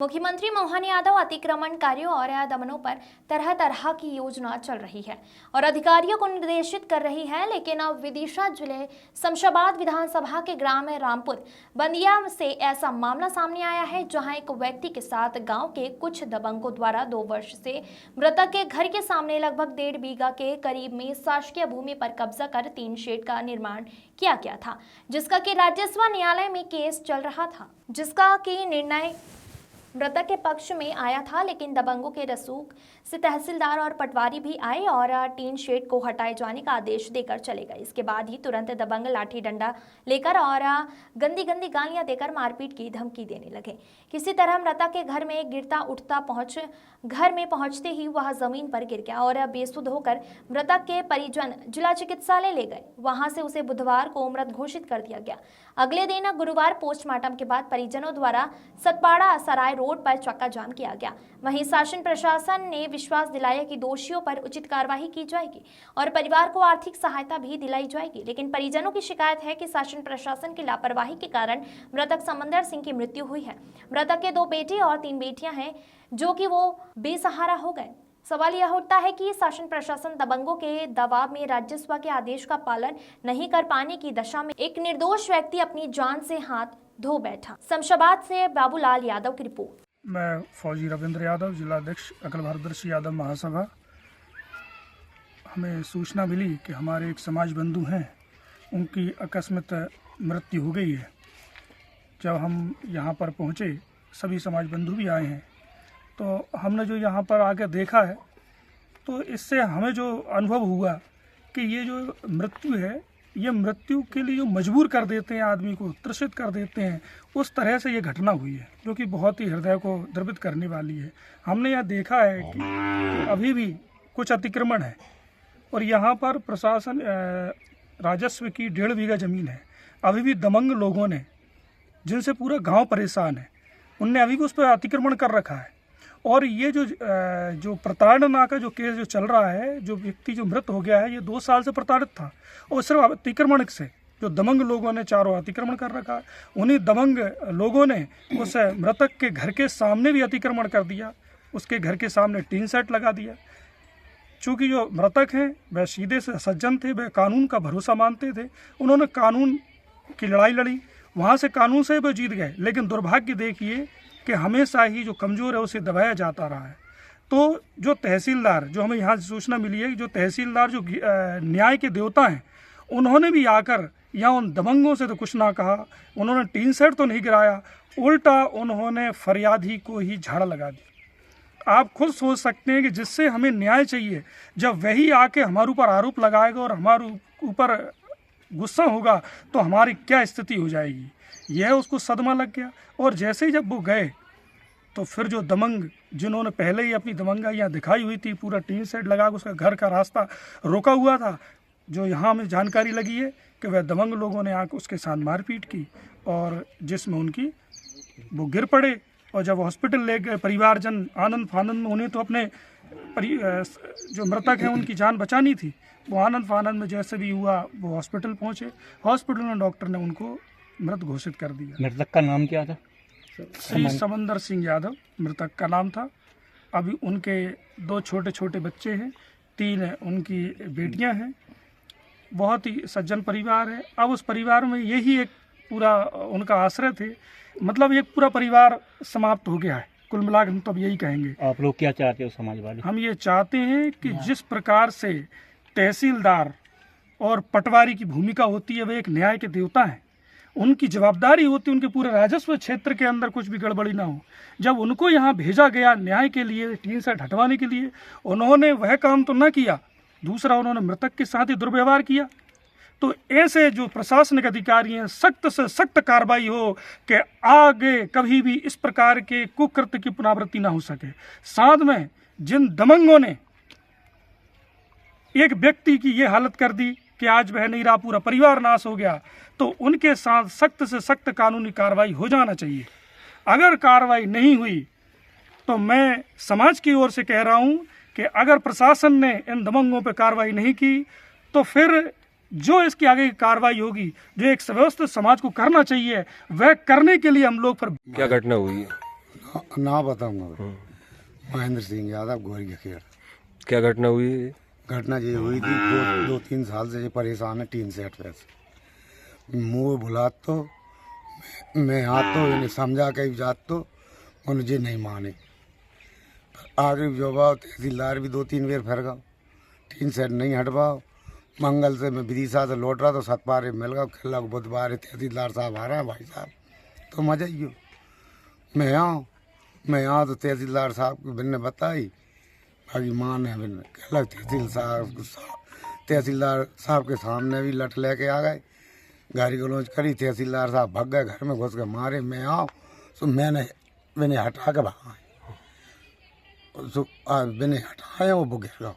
मुख्यमंत्री मोहन यादव अतिक्रमणकारियों और दमनों पर तरह तरह की योजना चल रही है और अधिकारियों को निर्देशित कर रही है। लेकिन अब विदिशा जिले शमशाबाद विधानसभा के ग्राम रामपुर बंदिया से ऐसा मामला सामने आया है, जहां एक व्यक्ति के साथ गांव के कुछ दबंगों द्वारा 2 वर्ष से मृतक के घर के सामने लगभग 1.5 बीघा के करीब में शासकीय भूमि पर कब्जा कर 3 शेड का निर्माण किया गया था, जिसका कि राजस्व न्यायालय में केस चल रहा था, जिसका कि निर्णय मृतक के पक्ष में आया था। लेकिन दबंगों के रसूख से तहसीलदार और पटवारी भी आए और टीन शेड को हटाए जाने का आदेश देकर चले गए। इसके बाद ही तुरंत दबंग लाठी डंडा लेकर और गंदी गंदी गालियां देकर मारपीट की धमकी देने लगे। किसी तरह मृतक के घर में गिरता उठता घर में पहुंचते ही वह जमीन पर गिर गया और बेसुध होकर मृतक के परिजन जिला चिकित्सालय ले गए। वहां से उसे बुधवार को मृत घोषित कर दिया गया। अगले दिन गुरुवार पोस्टमार्टम के बाद परिजनों द्वारा सतपाड़ा सराय रोड पर चक्का जाम किया गया। वहीं शासन प्रशासन ने विश्वास दिलाया कि दोषियों पर उचित कार्रवाई की जाएगी और परिवार को आर्थिक सहायता भी दिलाई जाएगी। लेकिन परिजनों की शिकायत है कि शासन प्रशासन की लापरवाही के कारण मृतक समंदर सिंह की मृत्यु हुई है। मृतक के 2 बेटे और 3 बेटियां हैं, जो कि वो बेसहारा हो गए। सवाल यह उठता है कि शासन प्रशासन दबंगों के दबाव में राजस्व के आदेश का पालन नहीं कर पाने की दशा में एक निर्दोष व्यक्ति अपनी जान से हाथ धो बैठा। शमशाबाद से बाबूलाल यादव की रिपोर्ट। मैं फौजी रविंद्र यादव, जिलाध्यक्ष अखिल भारतवर्षीय यादव महासभा। हमें सूचना मिली कि हमारे एक समाज बंधु हैं, उनकी अकस्मात मृत्यु हो गई है। जब हम यहाँ पर पहुँचे, सभी समाज बंधु भी आए हैं, तो हमने जो यहाँ पर आके देखा है, तो इससे हमें जो अनुभव हुआ कि ये जो मृत्यु है, ये मृत्यु के लिए जो मजबूर कर देते हैं, आदमी को त्रसित कर देते हैं, उस तरह से ये घटना हुई है, जो कि बहुत ही हृदय को द्रवित करने वाली है। हमने यह देखा है कि अभी भी कुछ अतिक्रमण है और यहाँ पर प्रशासन राजस्व की 1.5 बीघा ज़मीन है। अभी भी दबंग लोगों ने, जिनसे पूरा गांव परेशान है, उनने अभी भी उस पर अतिक्रमण कर रखा है। और ये जो प्रताड़ना का जो केस जो चल रहा है, जो व्यक्ति जो मृत हो गया है, ये 2 साल से प्रताड़ित था और सिर्फ अतिक्रमण से जो दबंग लोगों ने चारों अतिक्रमण कर रखा है, उन्हीं दबंग लोगों ने उस मृतक के घर के सामने भी अतिक्रमण कर दिया। उसके घर के सामने टीन सेट लगा दिया। चूँकि जो मृतक हैं वह सीधे से सज्जन थे, वह कानून का भरोसा मानते थे। उन्होंने कानून की लड़ाई लड़ी, वहाँ से कानून से वह जीत गए। लेकिन दुर्भाग्य देखिए कि हमेशा ही जो कमज़ोर है उसे दबाया जाता रहा है। तो जो तहसीलदार, जो हमें यहाँ से सूचना मिली है, जो तहसीलदार जो न्याय के देवता हैं, उन्होंने भी आकर यहाँ उन दबंगों से तो कुछ ना कहा। उन्होंने टीन सेट तो नहीं गिराया, उल्टा उन्होंने फरियादी को ही झाड़ा लगा दी। आप खुद सोच सकते हैं कि जिससे हमें न्याय चाहिए, जब वही आके हमारे ऊपर आरोप लगाएगा और हमारे ऊपर गुस्सा होगा, तो हमारी क्या स्थिति हो जाएगी। यह उसको सदमा लग गया। और जैसे ही जब वो गए, तो फिर जो दबंग, जिन्होंने पहले ही अपनी दबंगाइयाँ दिखाई हुई थी, पूरा टीन सेट लगा के उसका घर का रास्ता रोका हुआ था, जो यहाँ हमें जानकारी लगी है कि वह दबंग लोगों ने आकर उसके साथ मारपीट की और जिसमें वो गिर पड़े। और जब हॉस्पिटल ले गए, परिवारजन आनंद फानंद में, उन्हें तो अपने जो मृतक हैं उनकी जान बचानी थी, वो आनंद फानंद में जैसे भी हुआ वो हॉस्पिटल पहुँचे। हॉस्पिटल में डॉक्टर ने उनको मृत घोषित कर दिया। मृतक का नाम क्या था? श्री समंदर सिंह यादव मृतक का नाम था। अभी उनके 2 छोटे छोटे बच्चे हैं, 3 उनकी बेटियां हैं। बहुत ही सज्जन परिवार है। अब उस परिवार में यही एक पूरा उनका आश्रय थे, मतलब एक पूरा परिवार समाप्त हो गया है। कुल मिलाकर हम तो अब यही कहेंगे। आप लोग क्या चाहते हो समाज वाले? हम ये चाहते हैं कि जिस प्रकार से तहसीलदार और पटवारी की भूमिका होती है, वे एक न्याय के देवता हैं, उनकी जवाबदारी होती है उनके पूरे राजस्व क्षेत्र के अंदर कुछ भी गड़बड़ी ना हो। जब उनको यहाँ भेजा गया न्याय के लिए, टीन सेट हटवाने के लिए, उन्होंने वह काम तो न किया, दूसरा उन्होंने मृतक के साथ ही दुर्व्यवहार किया। तो ऐसे जो प्रशासनिक अधिकारी हैं, सख्त से सख्त कार्रवाई हो कि आगे कभी भी इस प्रकार के कुकृत्य की पुनरावृत्ति ना हो सके। साथ में जिन दबंगों ने एक व्यक्ति की ये हालत कर दी कि आज वह नहीं रहा, पूरा परिवार नाश हो गया, तो उनके साथ सख्त से सख्त कानूनी कार्रवाई हो जाना चाहिए। अगर कार्रवाई नहीं हुई तो मैं समाज की ओर से कह रहा हूं कि अगर प्रशासन ने इन दबंगों पर कार्रवाई नहीं की, तो फिर जो इसकी आगे की कार्रवाई होगी, जो एक व्यवस्थित समाज को करना चाहिए, वह करने के लिए हम लोग फिर। क्या घटना हुई है? ना बताऊंगा। महेंद्र सिंह यादव, गोरी खेड़। क्या घटना हुई? घटना ये हुई थी, दो तीन साल से ये परेशान है टीन सेट पे से। मुँह बुला तो मैं हाथ तो इन्हें समझा के जात तो उन्हें नहीं माने। आखिरी जवाब तहसीलदार भी 2-3 बार फिर गया, टीन सेट नहीं हटवाओ। मंगल से मैं विदिशा से लौट रहा तो सतपारे मिल गया, खिला बुधवार तहसीलदार साहब आ रहे हैं भाई साहब, तो मजा ही हो। मैं यहाँ तो तहसीलदार साहब को बिन्ने बताई, बाकी मान है बिन्ने कहला तहसीलदार साहब के सामने भी लठ लेके आ गए, गाड़ी गलौज करी, तहसीलदार साहब भाग गए, घर में घुस के मारे। मैं तो मैंने हटा के भागा, मैंने हटाया वो गिर गया।